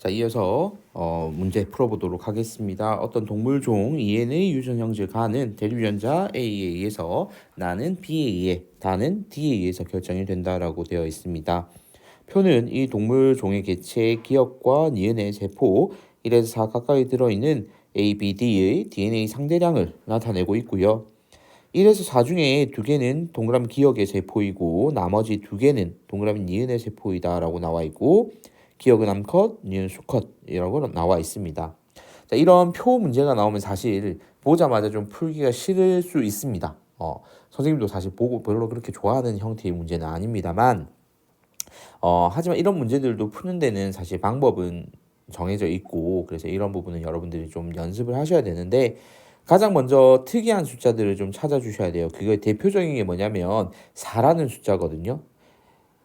자, 이어서 문제 풀어보도록 하겠습니다. 어떤 동물종 EN의 유전 형질 가는 대류전자 A에 의해서 나는 B에 의해 다는 D에 의해서 결정이 된다라고 되어 있습니다. 표는 이 동물종의 개체의 기억과 니은의 세포 1에서 4 가까이 들어있는 A, B, D의 DNA 상대량을 나타내고 있고요. 1에서 4 중에 2개는 동그라미 기억의 세포이고 나머지 2개는 동그라미 니은의 세포이다라고 나와 있고 기억은 암컷, 니은 수컷이라고 나와 있습니다. 자, 이런 표 문제가 나오면 사실 보자마자 좀 풀기가 싫을 수 있습니다. 선생님도 사실 보고 별로 그렇게 좋아하는 형태의 문제는 아닙니다만 하지만 이런 문제들도 푸는 데는 사실 방법은 정해져 있고 그래서 이런 부분은 여러분들이 좀 연습을 하셔야 되는데 가장 먼저 특이한 숫자들을 좀 찾아주셔야 돼요. 그거의 대표적인 게 뭐냐면 4라는 숫자거든요.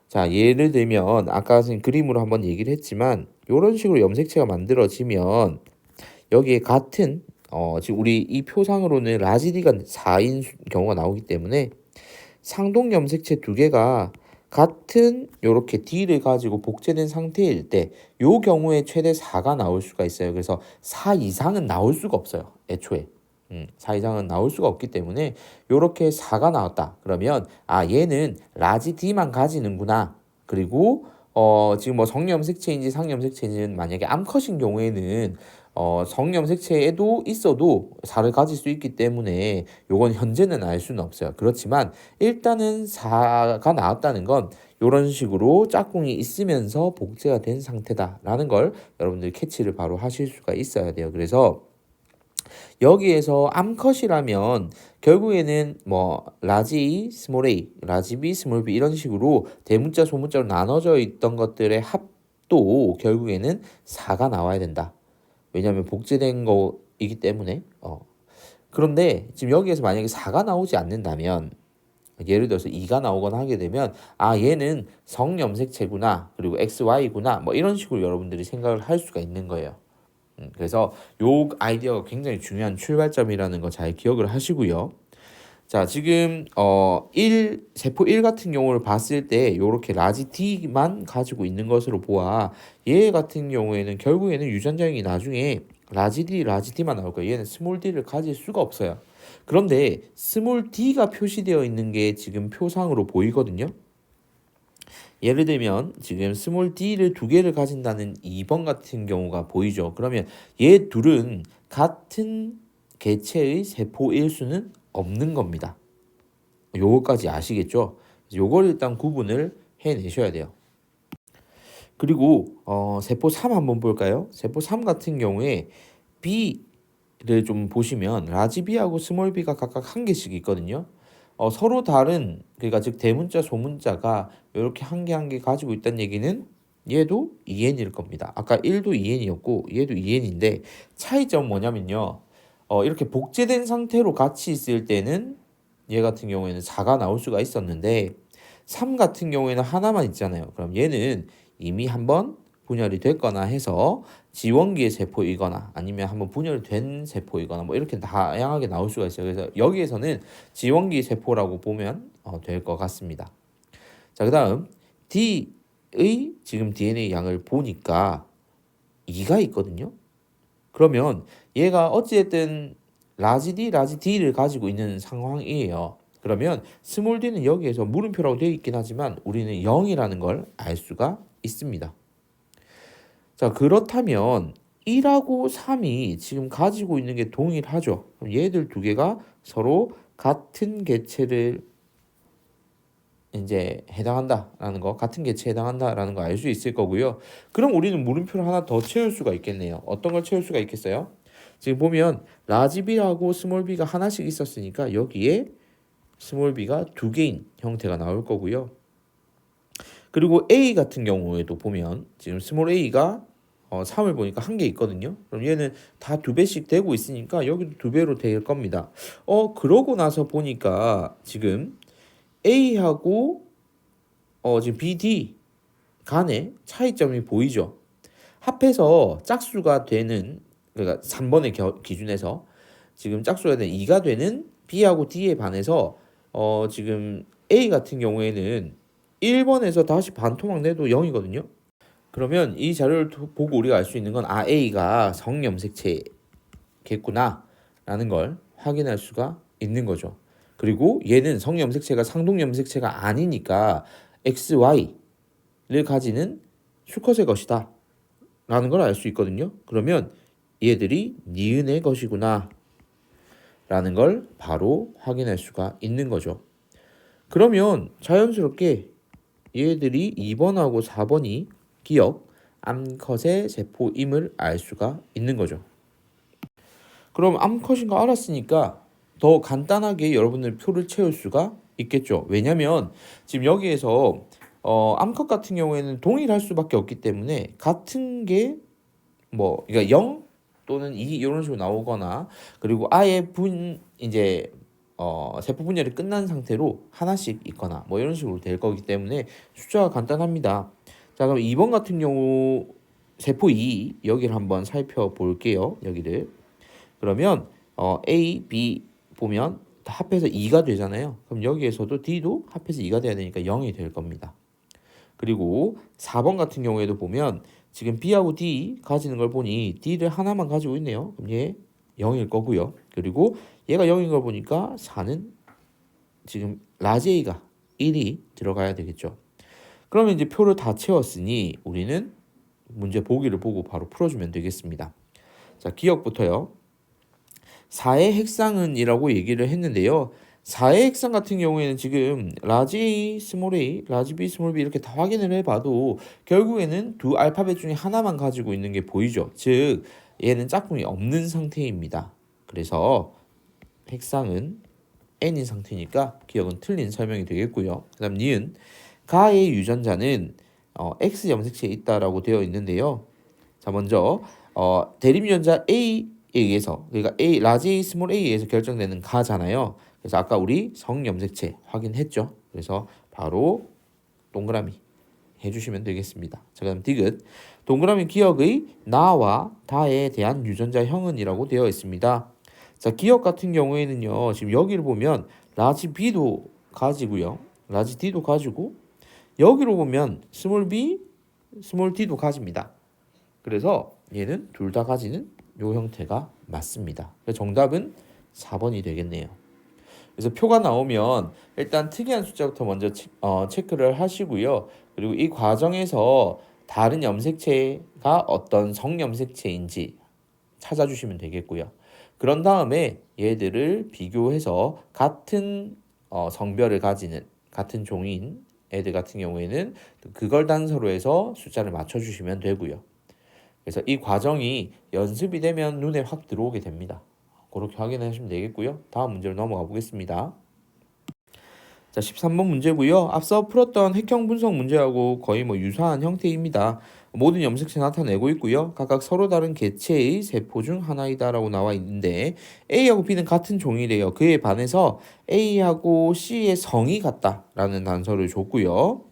자, 예를 들면 아까 선생님 그림으로 한번 얘기를 했지만 이런 식으로 염색체가 만들어지면 여기에 같은 지금 우리 이 표상으로는 라지디가 4인 경우가 나오기 때문에 상동 염색체 2개가 같은 요렇게 D를 가지고 복제된 상태일 때 요 경우에 최대 4가 나올 수가 있어요. 그래서 4 이상은 나올 수가 없어요. 애초에. 4 이상은 나올 수가 없기 때문에 요렇게 4가 나왔다. 그러면 얘는 라지 D만 가지는구나. 그리고 지금 뭐 성염색체인지 상염색체인지는 만약에 암컷인 경우에는 성염색체에도 있어도 4를 가질 수 있기 때문에 요건 현재는 알 수는 없어요. 그렇지만 일단은 4가 나왔다는 건 이런 식으로 짝꿍이 있으면서 복제가 된 상태다라는 걸 여러분들 캐치를 바로 하실 수가 있어야 돼요. 그래서 여기에서 암컷이라면 결국에는 뭐 라지 스몰 a, 라지 b, 스몰 b 이런 식으로 대문자 소문자로 나눠져 있던 것들의 합도 결국에는 4가 나와야 된다. 왜냐하면 복제된 거이기 때문에 그런데 지금 여기에서 만약에 4가 나오지 않는다면 예를 들어서 2가 나오거나 하게 되면 얘는 성염색체구나 그리고 XY구나 뭐 이런 식으로 여러분들이 생각을 할 수가 있는 거예요. 그래서 요 아이디어가 굉장히 중요한 출발점이라는 거 잘 기억을 하시고요. 자, 지금 세포 1 같은 경우를 봤을 때 요렇게 라지 D만 가지고 있는 것으로 보아 얘 같은 경우에는 결국에는 유전자형이 나중에 라지 D만 나올 거예요. 얘는 스몰 D를 가질 수가 없어요. 그런데 스몰 D가 표시되어 있는 게 지금 표상으로 보이거든요. 예를 들면 지금 스몰 D를 2개를 가진다는 2번 같은 경우가 보이죠. 그러면 얘 둘은 같은 개체의 세포일 수는 없는 겁니다. 요거까지 아시겠죠? 요걸 일단 구분을 해내셔야 돼요. 그리고 세포 3 한번 볼까요? 세포 3 같은 경우에 B를 좀 보시면 라지 B하고 스몰 B가 각각 한 개씩 있거든요. 서로 다른 그러니까 즉 대문자 소문자가 이렇게 한 개 한 개 가지고 있다는 얘기는 얘도 2n일 겁니다. 아까 1도 2n이었고 얘도 2n인데 차이점은 뭐냐면요. 이렇게 복제된 상태로 같이 있을 때는 얘 같은 경우에는 4가 나올 수가 있었는데 3 같은 경우에는 하나만 있잖아요. 그럼 얘는 이미 한번 분열이 됐거나 해서 지원기의 세포이거나 아니면 한번 분열된 세포이거나 뭐 이렇게 다양하게 나올 수가 있어요. 그래서 여기에서는 지원기 세포라고 보면 될 것 같습니다. 자, 그다음 D의 지금 DNA 양을 보니까 2가 있거든요. 그러면 얘가 어찌됐든 라지 D를 가지고 있는 상황이에요. 그러면 스몰 d는 여기에서 물음표라고 되어 있긴 하지만 우리는 0이라는 걸 알 수가 있습니다. 자, 그렇다면 1하고 3이 지금 가지고 있는 게 동일하죠. 그럼 얘들 2개가 서로 같은 개체를 이제 해당한다라는 거, 같은 개체에 해당한다라는 거 알 수 있을 거고요. 그럼 우리는 물음표를 하나 더 채울 수가 있겠네요. 어떤 걸 채울 수가 있겠어요? 지금 보면 라지 B하고 스몰 B가 하나씩 있었으니까 여기에 스몰 B가 2개인 형태가 나올 거고요. 그리고 A 같은 경우에도 보면 지금 스몰 A가 3을 보니까 한 개 있거든요. 그럼 얘는 다 2배씩 되고 있으니까 여기도 2배로 될 겁니다. 그러고 나서 보니까 지금 A하고 지금 BD 간의 차이점이 보이죠. 합해서 짝수가 되는 그러니까 3번의 기준에서 지금 짝수가 되는 2가 되는 B하고 D에 반해서 지금 A 같은 경우에는 1번에서 다시 반토막 내도 0이거든요. 그러면 이 자료를 보고 우리가 알 수 있는 건 A가 성염색체겠구나 라는 걸 확인할 수가 있는 거죠. 그리고 얘는 성염색체가 상동염색체가 아니니까 XY를 가지는 수컷의 것이다 라는 걸 알 수 있거든요. 그러면 얘들이 니은의 것이구나 라는 걸 바로 확인할 수가 있는 거죠. 그러면 자연스럽게 얘들이 2번하고 4번이 기억, 암컷의 세포임을 알 수가 있는 거죠. 그럼 암컷인 거 알았으니까 더 간단하게 여러분들 표를 채울 수가 있겠죠. 왜냐면 지금 여기에서 암컷 같은 경우에는 동일할 수밖에 없기 때문에 같은 게 그러니까 0 또는 2 이런 식으로 나오거나 그리고 아예 이제 세포 분열이 끝난 상태로 하나씩 있거나 이런 식으로 될 거기 때문에 숫자가 간단합니다. 자, 그럼 2번 같은 경우 세포 2 여기를 한번 살펴볼게요. 여기를. 그러면 A, B 보면 다 합해서 2가 되잖아요. 그럼 여기에서도 D도 합해서 2가 돼야 되니까 0이 될 겁니다. 그리고 4번 같은 경우에도 보면 지금 B하고 D 가지는 걸 보니 D를 하나만 가지고 있네요. 그럼 얘 0일 거고요. 그리고 얘가 0인 걸 보니까 4는 지금 라지 A가 1이 들어가야 되겠죠. 그러면 이제 표를 다 채웠으니 우리는 문제 보기를 보고 바로 풀어주면 되겠습니다. 자, 기억부터요. 4의 핵상은 이라고 얘기를 했는데요. 4의 핵상 같은 경우에는 지금 라지 A, 스몰 a, 라지 B, 스몰 b 이렇게 다 확인을 해봐도 결국에는 두 알파벳 중에 하나만 가지고 있는 게 보이죠. 즉 얘는 짝꿍이 없는 상태입니다. 그래서 핵상은 n인 상태니까 기억은 틀린 설명이 되겠고요. 그 다음 니은 가의 유전자는 X 염색체에 있다라고 되어 있는데요. 자, 먼저 대립 유전자 A에 의해서 그러니까 A 라지 A 스몰 A에 의해서 결정되는 가잖아요. 그래서 아까 우리 성염색체 확인했죠. 그래서 바로 동그라미 해주시면 되겠습니다. 자, 그다음 디귿 동그라미 기억의 나와 다에 대한 유전자형은이라고 되어 있습니다. 자, 기억 같은 경우에는요. 지금 여기를 보면 라지 B도 가지고요. 라지 D도 가지고 여기로 보면 스몰 b, 스몰 d도 가집니다. 그래서 얘는 둘 다 가지는 요 형태가 맞습니다. 그래서 정답은 4번이 되겠네요. 그래서 표가 나오면 일단 특이한 숫자부터 먼저 체크를 하시고요. 그리고 이 과정에서 다른 염색체가 어떤 성염색체인지 찾아주시면 되겠고요. 그런 다음에 얘들을 비교해서 같은 성별을 가지는 같은 종인 애들 같은 경우에는 그걸 단서로 해서 숫자를 맞춰주시면 되고요. 그래서 이 과정이 연습이 되면 눈에 확 들어오게 됩니다. 그렇게 확인하시면 되겠고요. 다음 문제로 넘어가 보겠습니다. 자, 13번 문제고요. 앞서 풀었던 핵형 분석 문제하고 거의 유사한 형태입니다. 모든 염색체 나타내고 있고요. 각각 서로 다른 개체의 세포 중 하나이다라고 나와 있는데 A하고 B는 같은 종이래요. 그에 반해서 A하고 C의 성이 같다라는 단서를 줬고요.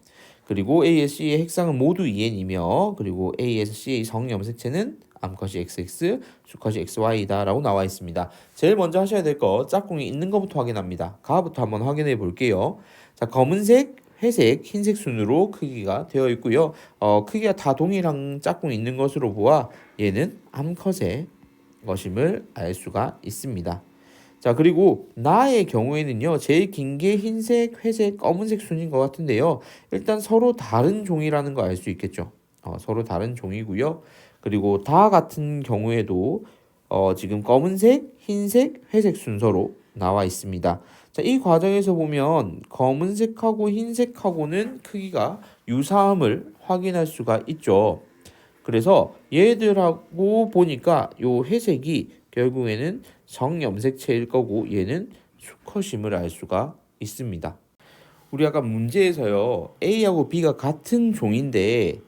그리고 A에서 C의 핵상은 모두 2n이며 그리고 A에서 C의 성 염색체는 암컷이 XX, 수컷이 XY다 라고 나와 있습니다. 제일 먼저 하셔야 될 거 짝꿍이 있는 것부터 확인합니다. 가부터 한번 확인해 볼게요. 자, 검은색, 회색, 흰색 순으로 크기가 되어 있고요. 크기가 다 동일한 짝꿍이 있는 것으로 보아 얘는 암컷의 것임을 알 수가 있습니다. 자, 그리고 나의 경우에는요. 제일 긴 게 흰색, 회색, 검은색 순인 것 같은데요. 일단 서로 다른 종이라는 거 알 수 있겠죠. 서로 다른 종이고요. 그리고 다 같은 경우에도 지금 검은색, 흰색, 회색 순서로 나와 있습니다. 자, 이 과정에서 보면 검은색하고 흰색하고는 크기가 유사함을 확인할 수가 있죠. 그래서 얘들하고 보니까 요 회색이 결국에는 성염색체일 거고 얘는 수컷임을 알 수가 있습니다. 우리 아까 문제에서요. A하고 B가 같은 종인데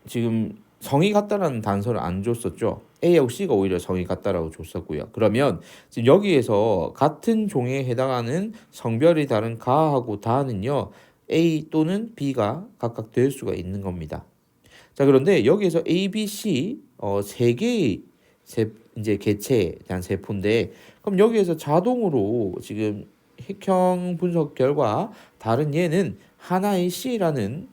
지금 성이 같다라는 단서를 안 줬었죠. A하고 C가 오히려 성이 같다라고 줬었고요. 그러면 지금 여기에서 같은 종에 해당하는 성별이 다른 가하고 다는요. A 또는 B가 각각 될 수가 있는 겁니다. 자, 그런데 여기에서 A, B, C 세 개의 이제 개체에 대한 세포인데 그럼 여기에서 자동으로 지금 핵형 분석 결과 다른 얘는 하나의 C라는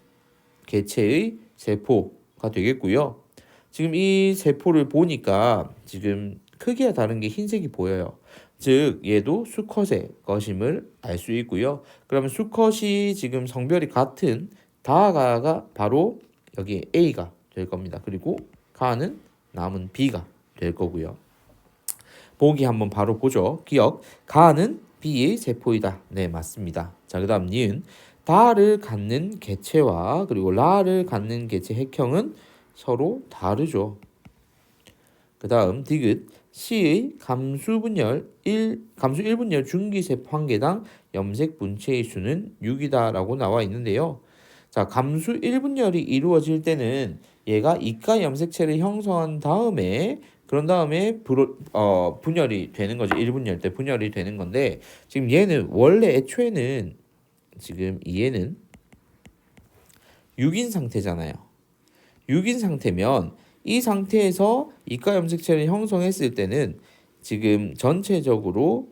개체의 세포가 되겠고요. 지금 이 세포를 보니까 지금 크기가 다른 게 흰색이 보여요. 즉 얘도 수컷의 것임을 알 수 있고요. 그러면 수컷이 지금 성별이 같은 다가가 바로 여기 A가 될 겁니다. 그리고 가는 남은 B가 될 거고요. 보기 한번 바로 보죠. 기억. 가는 B의 세포이다. 네, 맞습니다. 자, 그다음 니은. 다를 갖는 개체와 그리고 라를 갖는 개체 핵형은 서로 다르죠. 그다음 디귿. C의 감수 1분열 중기세포 한 개당 염색 분체의 수는 6이다라고 나와 있는데요. 자, 감수 1분열이 이루어질 때는 얘가 이가 염색체를 형성한 다음에 그런 다음에 분열이 되는 거죠. 1분열 때 분열이 되는 건데 지금 얘는 원래 애초에는 지금 얘는 6인 상태잖아요. 6인 상태면 이 상태에서 이가 염색체를 형성했을 때는 지금 전체적으로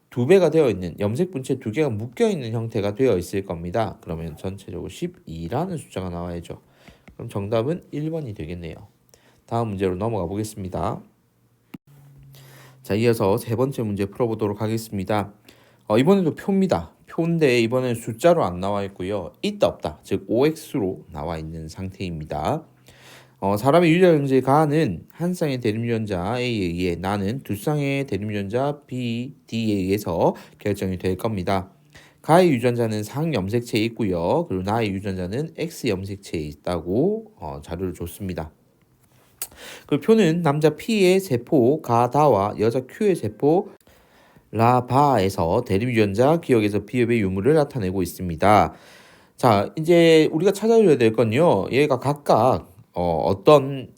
2배가 되어 있는 염색 분체 2개가 묶여 있는 형태가 되어 있을 겁니다. 그러면 전체적으로 12라는 숫자가 나와야죠. 그럼 정답은 1번이 되겠네요. 다음 문제로 넘어가 보겠습니다. 자, 이어서 세 번째 문제 풀어보도록 하겠습니다. 이번에도 표입니다. 표인데 이번엔 숫자로 안 나와 있고요. 있다 없다, 즉 OX로 나와 있는 상태입니다. 사람의 유전자 가는 한 쌍의 대립유전자 A에 의해 나는 두 쌍의 대립유전자 B, D에 의해서 결정이 될 겁니다. 가의 유전자는 상염색체에 있고요. 그리고 나의 유전자는 X염색체에 있다고 자료를 줬습니다. 그 표는 남자 P의 세포 가다와 여자 Q의 세포 라바에서 대립유전자 기억에서 비읍의 유무를 나타내고 있습니다. 자, 이제 우리가 찾아줘야 될 건요. 얘가 각각 어떤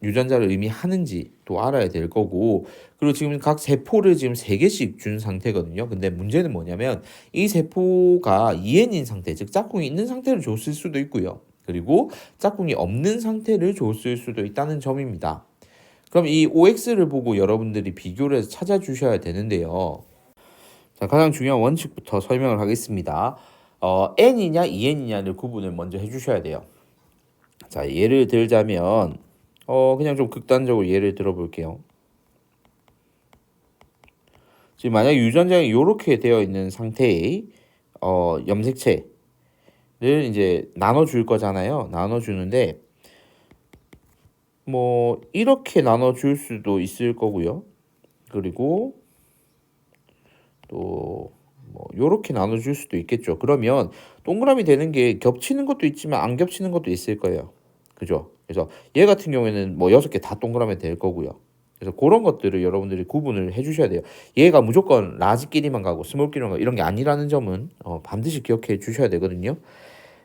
유전자를 의미하는지 또 알아야 될 거고, 그리고 지금 각 세포를 지금 3개씩 준 상태거든요. 근데 문제는 뭐냐면 이 세포가 EN인 상태, 즉 짝꿍이 있는 상태를 줬을 수도 있고요. 그리고 짝꿍이 없는 상태를 줬을 수도 있다는 점입니다. 그럼 이 OX를 보고 여러분들이 비교를 해서 찾아주셔야 되는데요. 자, 가장 중요한 원칙부터 설명을 하겠습니다. N이냐 EN이냐를 구분을 먼저 해주셔야 돼요. 자, 예를 들자면 그냥 좀 극단적으로 예를 들어볼게요. 지금 만약 유전자가 이렇게 되어 있는 상태의 염색체를 이제 나눠줄 거잖아요. 나눠주는데 뭐 이렇게 나눠줄 수도 있을 거고요. 그리고 또 뭐 요렇게 나눠줄 수도 있겠죠. 그러면 동그라미 되는 게 겹치는 것도 있지만 안 겹치는 것도 있을 거예요. 그죠? 그래서 얘 같은 경우에는 뭐 6개 다 동그라미 될 거고요. 그래서 그런 것들을 여러분들이 구분을 해주셔야 돼요. 얘가 무조건 라지끼리만 가고 스몰끼리만 가고 이런 게 아니라는 점은 반드시 기억해 주셔야 되거든요.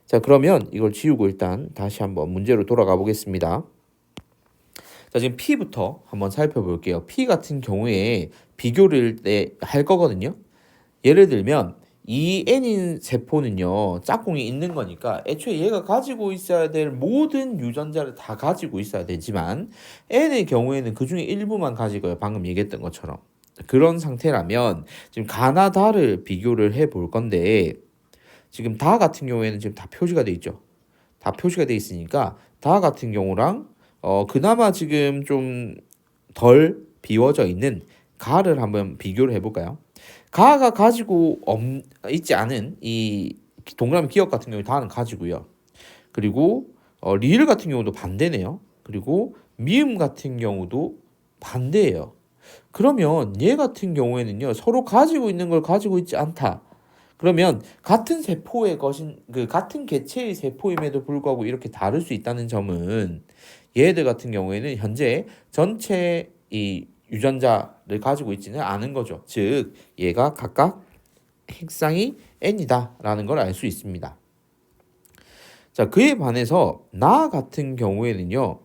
자, 그러면 이걸 지우고 일단 다시 한번 문제로 돌아가 보겠습니다. 자, 지금 P부터 한번 살펴볼게요. P 같은 경우에 비교를 할 거거든요. 예를 들면 이 N인 세포는요, 짝꿍이 있는 거니까 애초에 얘가 가지고 있어야 될 모든 유전자를 다 가지고 있어야 되지만 N의 경우에는 그 중에 일부만 가지고요. 방금 얘기했던 것처럼. 그런 상태라면 지금 가나 다를 비교를 해 볼 건데 지금 다 같은 경우에는 지금 다 표시가 돼 있죠. 다 표시가 돼 있으니까 다 같은 경우랑 그나마 지금 좀 덜 비워져 있는 가를 한번 비교를 해볼까요? 가가 가지고 있지 않은 이 동그라미 기억 같은 경우에 다는 가지고요. 그리고 리을 같은 경우도 반대네요. 그리고 미음 같은 경우도 반대예요. 그러면 얘 같은 경우에는요, 서로 가지고 있는 걸 가지고 있지 않다. 그러면 같은 세포의 것인 같은 개체의 세포임에도 불구하고 이렇게 다를 수 있다는 점은 얘들 같은 경우에는 현재 전체 이 유전자를 가지고 있지는 않은 거죠. 즉 얘가 각각 핵상이 N이다라는 걸 알 수 있습니다. 자, 그에 반해서 나 같은 경우에는요,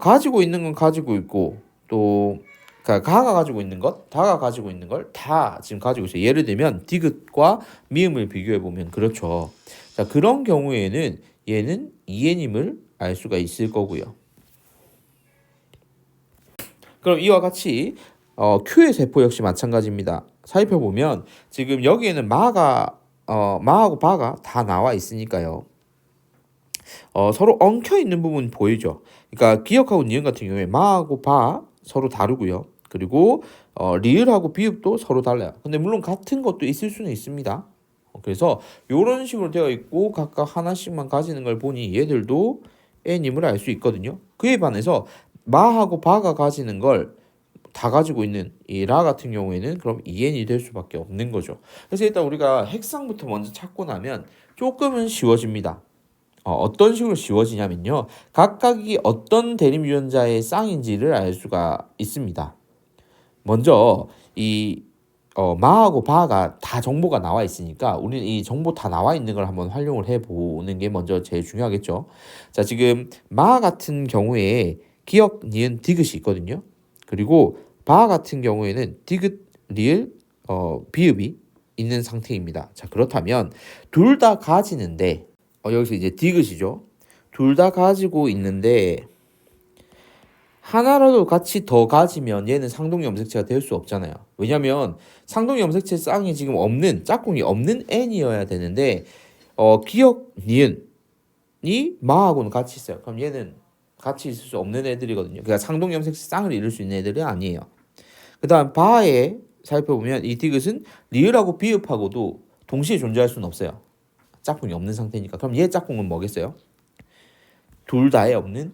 가지고 있는 건 가지고 있고 또 가가 가지고 있는 것, 다가 가지고 있는 걸 다 지금 가지고 있어요. 예를 들면 디귿과 미음을 비교해 보면 그렇죠. 자, 그런 경우에는 얘는 EN임을 알 수가 있을 거고요. 그럼 이와 같이 Q의 세포 역시 마찬가지입니다. 살펴보면 지금 여기에는 마가 마하고 바가 다 나와 있으니까요. 서로 엉켜 있는 부분 보이죠? 그러니까 기역하고 니은 같은 경우에 마하고 바 서로 다르고요. 그리고 리을하고 비읍도 서로 달라요. 근데 물론 같은 것도 있을 수는 있습니다. 그래서 이런 식으로 되어 있고 각각 하나씩만 가지는 걸 보니 얘들도 N임을 알 수 있거든요. 그에 반해서 마하고 바가 가지는 걸 다 가지고 있는 이 라 같은 경우에는 그럼 EN이 될 수밖에 없는 거죠. 그래서 일단 우리가 핵상부터 먼저 찾고 나면 조금은 쉬워집니다. 어떤 식으로 쉬워지냐면요. 각각이 어떤 대립유전자의 쌍인지를 알 수가 있습니다. 먼저 이 마하고 바가 다 정보가 나와 있으니까 우리는 이 정보 다 나와 있는 걸 한번 활용을 해보는 게 먼저 제일 중요하겠죠. 자, 지금 마 같은 경우에 기역, 니은, 디귿이 있거든요. 그리고 바 같은 경우에는 디귿, 리을, 비읍이 있는 상태입니다. 자, 그렇다면 둘 다 가지는데 여기서 이제 디귿이죠. 둘 다 가지고 있는데 하나라도 같이 더 가지면 얘는 상동 염색체가 될 수 없잖아요. 왜냐면 상동 염색체 쌍이 지금 없는 짝꿍이 없는 n이어야 되는데 기역 니은이 마하고는 같이 있어요. 그럼 얘는 같이 있을 수 없는 애들이거든요. 그러니까 상동 염색체 쌍을 이룰 수 있는 애들이 아니에요. 그다음 바에 살펴보면 이 디귿은 리을하고 비읍하고도 동시에 존재할 수는 없어요. 짝꿍이 없는 상태니까. 그럼 얘 짝꿍은 뭐겠어요? 둘 다에 없는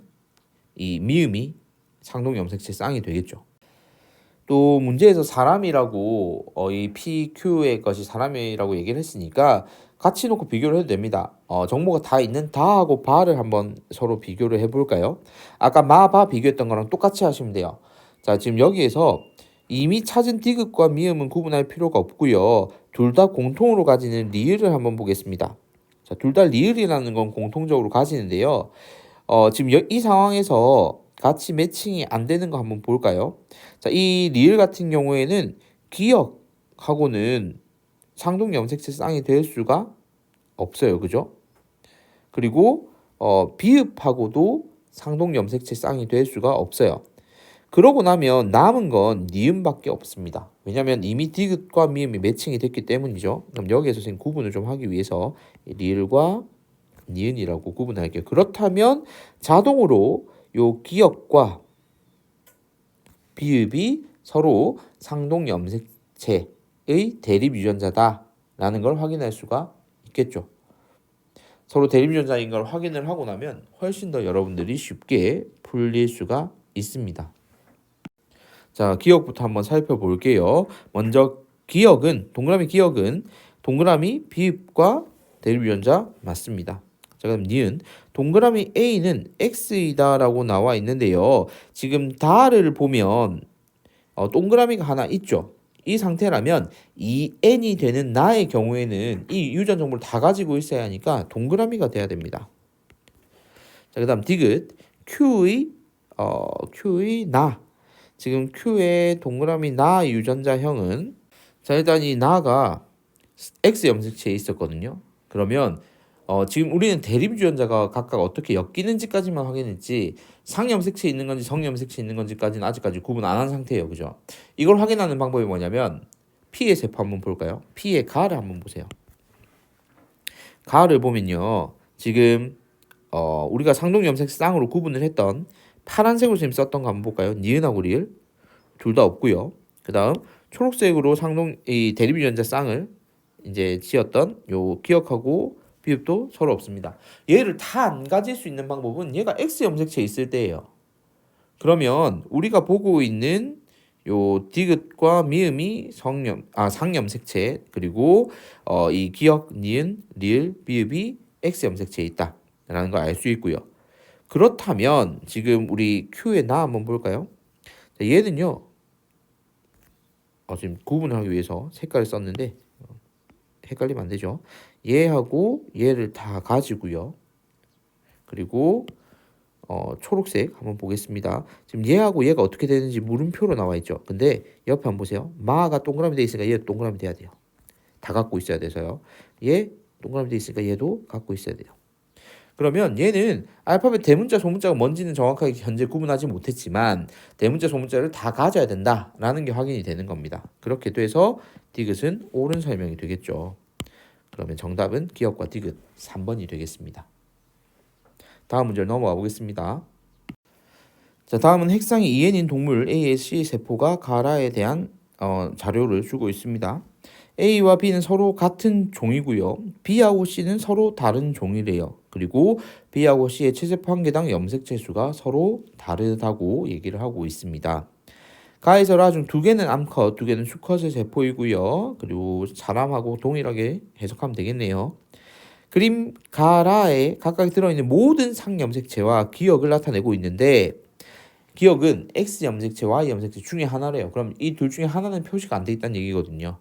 이 미음이 상동 염색체 쌍이 되겠죠. 또 문제에서 사람이라고 이 PQ의 것이 사람이라고 얘기를 했으니까 같이 놓고 비교를 해도 됩니다. 정보가 다 있는 다하고 바를 한번 서로 비교를 해볼까요? 아까 마, 바 비교했던 거랑 똑같이 하시면 돼요. 자, 지금 여기에서 이미 찾은 디귿과 미음은 구분할 필요가 없고요. 둘 다 공통으로 가지는 리을을 한번 보겠습니다. 자, 둘 다 리을이라는 건 공통적으로 가지는데요. 지금 이 상황에서 같이 매칭이 안 되는 거 한번 볼까요? 자, 이 리을 같은 경우에는 기역하고는 상동 염색체 쌍이 될 수가 없어요. 그죠? 그리고 비읍하고도 상동 염색체 쌍이 될 수가 없어요. 그러고 나면 남은 건 니은밖에 없습니다. 왜냐하면 이미 디귿과 미음이 매칭이 됐기 때문이죠. 그럼 여기에서 선생님 구분을 좀 하기 위해서 리을과 니은이라고 구분할게요. 그렇다면 자동으로 요 기역과 비읍이 서로 상동 염색체의 대립 유전자다라는 걸 확인할 수가 있겠죠. 서로 대립 유전자인 걸 확인을 하고 나면 훨씬 더 여러분들이 쉽게 풀릴 수가 있습니다. 자, 기역부터 한번 살펴볼게요. 먼저 기역은 동그라미 비읍과 대립 유전자 맞습니다. 자, 그럼 니은 동그라미 A는 X이다라고 나와 있는데요. 지금 다를 보면 동그라미가 하나 있죠. 이 상태라면 이 n이 되는 나의 경우에는 이 유전 정보를 다 가지고 있어야 하니까 동그라미가 돼야 됩니다. 자, 그다음 디귿 Q의 나. 지금 Q의 동그라미 나 유전자형은 자, 일단 이 나가 X 염색체에 있었거든요. 그러면 지금 우리는 대립 유전자가 각각 어떻게 엮이는지까지만 확인했지 상염색체 있는 건지 성염색체 있는 건지까지는 아직까지 구분 안 한 상태예요. 그죠? 이걸 확인하는 방법이 뭐냐면 P의 세포 한번 볼까요? P의 가를 한번 보세요. 가를 보면요. 지금 우리가 상동 염색 쌍으로 구분을 했던 파란색으로 지금 썼던 거 한번 볼까요? 니은하고 리을 둘 다 없고요. 그다음 초록색으로 상동 이 대립 유전자 쌍을 이제 지었던 요 기역하고 비읍도 서로 없습니다. 얘를 다 안 가질 수 있는 방법은 얘가 X 염색체 있을 때예요. 그러면 우리가 보고 있는 요 디귿과 미음이 상염색체 그리고 이 기역, 니은, 리을, 비읍이 X 염색체에 있다라는 걸 알 수 있고요. 그렇다면 지금 우리 Q의 나 한번 볼까요? 자, 얘는요. 지금 구분하기 위해서 색깔을 썼는데 헷갈리면 안 되죠. 얘하고 얘를 다 가지고요. 그리고 초록색 한번 보겠습니다. 지금 얘하고 얘가 어떻게 되는지 물음표로 나와 있죠. 근데 옆에 한번 보세요. 마가 동그라미 돼 있으니까 얘도 동그라미 돼야 돼요. 다 갖고 있어야 돼서요. 얘 동그라미 돼 있으니까 얘도 갖고 있어야 돼요. 그러면 얘는 알파벳 대문자 소문자가 뭔지는 정확하게 현재 구분하지 못했지만 대문자 소문자를 다 가져야 된다라는 게 확인이 되는 겁니다. 그렇게 돼서 디귿은 옳은 설명이 되겠죠. 그러면 정답은 기역과 디귿 3번이 되겠습니다. 다음 문제를 넘어가 보겠습니다. 자, 다음은 핵상이 2n인 동물 A의 C 세포가 가라에 대한 자료를 주고 있습니다. A와 B는 서로 같은 종이고요. B하고 C는 서로 다른 종이래요. 그리고 B하고 C의 체세포 한 개당 염색체 수가 서로 다르다고 얘기를 하고 있습니다. 가에서 라 중 두 개는 암컷, 두 개는 수컷의 세포이고요. 그리고 사람하고 동일하게 해석하면 되겠네요. 그림 가라에 각각 들어있는 모든 상염색체와 기억을 나타내고 있는데 기억은 X 염색체, Y 염색체 중에 하나래요. 그럼 이 둘 중에 하나는 표시가 안 돼 있다는 얘기거든요.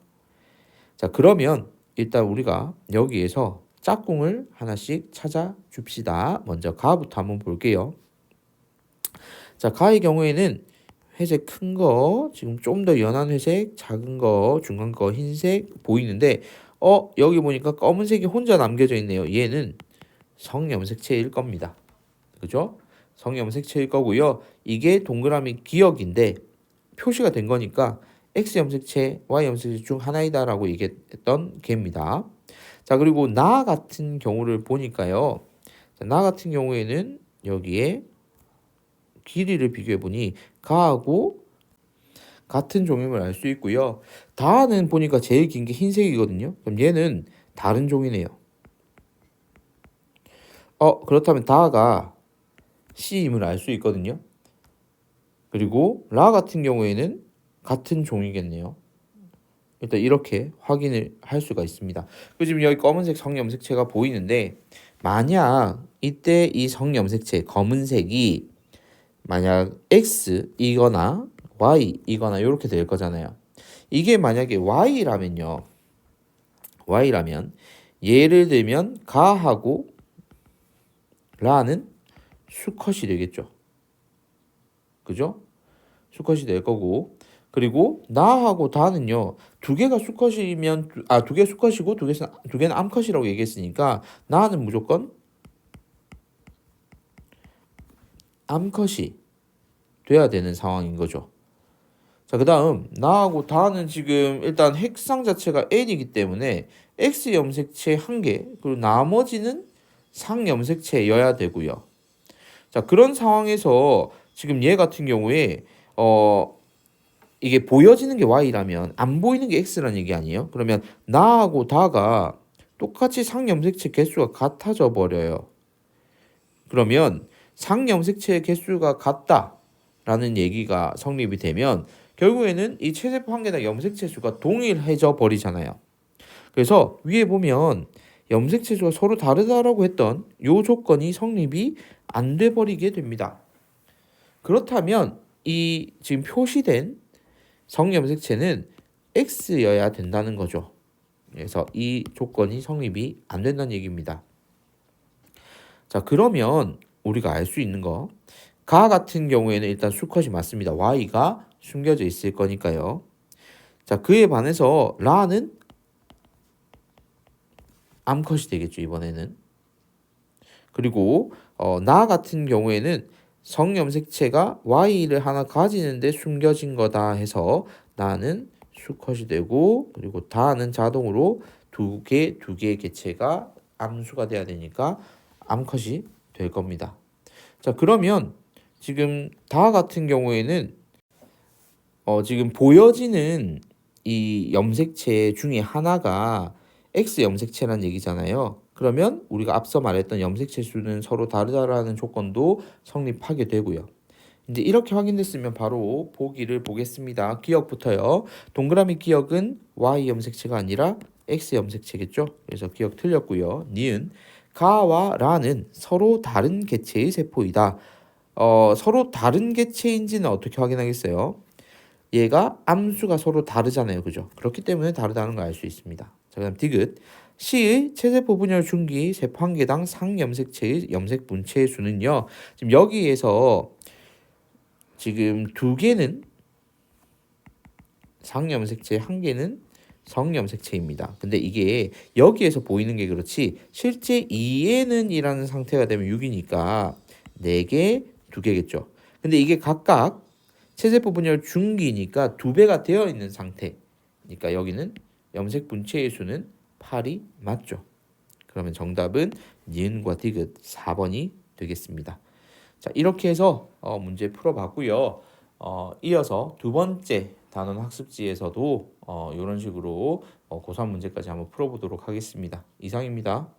자, 그러면 일단 우리가 여기에서 짝꿍을 하나씩 찾아 줍시다. 먼저 가부터 한번 볼게요. 자, 가의 경우에는 회색 큰 거, 지금 좀 더 연한 회색, 작은 거, 중간 거 흰색 보이는데 여기 보니까 검은색이 혼자 남겨져 있네요. 얘는 성염색체일 겁니다. 그죠? 성염색체일 거고요. 이게 동그라미 기억인데 표시가 된 거니까 X 염색체, Y 염색체 중 하나이다라고 얘기했던 개입니다. 자, 그리고 나 같은 경우를 보니까요. 자, 나 같은 경우에는 여기에 길이를 비교해 보니 가하고 같은 종임을 알 수 있고요. 다는 보니까 제일 긴 게 흰색이거든요. 그럼 얘는 다른 종이네요. 그렇다면 다가 C임을 알 수 있거든요. 그리고 라 같은 경우에는 같은 종이겠네요. 일단 이렇게 확인을 할 수가 있습니다. 그리고 지금 여기 검은색 성염색체가 보이는데 만약 이때 이 성염색체 검은색이 만약 X이거나 Y이거나 이렇게 될 거잖아요. 이게 만약에 Y라면요. Y라면 예를 들면 가하고 라는 수컷이 되겠죠. 그죠? 수컷이 될 거고 그리고 나하고 다는요. 두 개가 수컷이면 두 개 수컷이고 두 개는 암컷이라고 얘기했으니까 나는 무조건 암컷이 돼야 되는 상황인 거죠. 자, 그다음 나하고 다는 지금 일단 핵상 자체가 N이기 때문에 X 염색체 한 개, 그리고 나머지는 상 염색체여야 되고요. 자, 그런 상황에서 지금 얘 같은 경우에 이게 보여지는 게 Y라면 안 보이는 게 X라는 얘기 아니에요? 그러면 나하고 다가 똑같이 상염색체 개수가 같아져 버려요. 그러면 상염색체의 개수가 같다라는 얘기가 성립이 되면 결국에는 이 체세포 한 개당 염색체 수가 동일해져 버리잖아요. 그래서 위에 보면 염색체 수가 서로 다르다라고 했던 요 조건이 성립이 안 돼 버리게 됩니다. 그렇다면 이 지금 표시된 성염색체는 X여야 된다는 거죠. 그래서 이 조건이 성립이 안 된다는 얘기입니다. 자, 그러면 우리가 알 수 있는 거, 가 같은 경우에는 일단 수컷이 맞습니다. Y가 숨겨져 있을 거니까요. 자, 그에 반해서 라는 암컷이 되겠죠, 이번에는. 그리고 나 같은 경우에는 성염색체가 Y를 하나 가지는데 숨겨진 거다 해서 나는 수컷이 되고 그리고 다는 자동으로 두 개의 개체가 암수가 돼야 되니까 암컷이 될 겁니다. 자, 그러면 지금 다 같은 경우에는 지금 보여지는 이 염색체 중에 하나가 X 염색체란 얘기잖아요. 그러면 우리가 앞서 말했던 염색체 수는 서로 다르다라는 조건도 성립하게 되고요. 이제 이렇게 확인됐으면 바로 보기를 보겠습니다. 기억부터요. 동그라미 기억은 Y 염색체가 아니라 X 염색체겠죠. 그래서 기억 틀렸고요. 니은 가와 라는 서로 다른 개체의 세포이다. 서로 다른 개체인지는 어떻게 확인하겠어요? 얘가 암수가 서로 다르잖아요. 그죠? 그렇기 때문에 다르다는 걸 알 수 있습니다. 자, 그다음 디귿. C의 체세포 분열 중기 세포 한 개당 상염색체의 염색 분체의 수는요. 지금 여기에서 지금 두 개는 상염색체, 한 개는 성염색체입니다. 근데 이게 여기에서 보이는 게 그렇지 실제 2에는 이라는 상태가 되면 6이니까 4개, 2개겠죠. 근데 이게 각각 체세포 분열 중기니까 2배가 되어 있는 상태. 그러니까 여기는 염색 분체의 수는 8이 맞죠. 그러면 정답은 니은과 디귿 4번이 되겠습니다. 자, 이렇게 해서 문제 풀어봤고요. 이어서 두 번째 단원 학습지에서도 이런 식으로 고3 문제까지 한번 풀어보도록 하겠습니다. 이상입니다.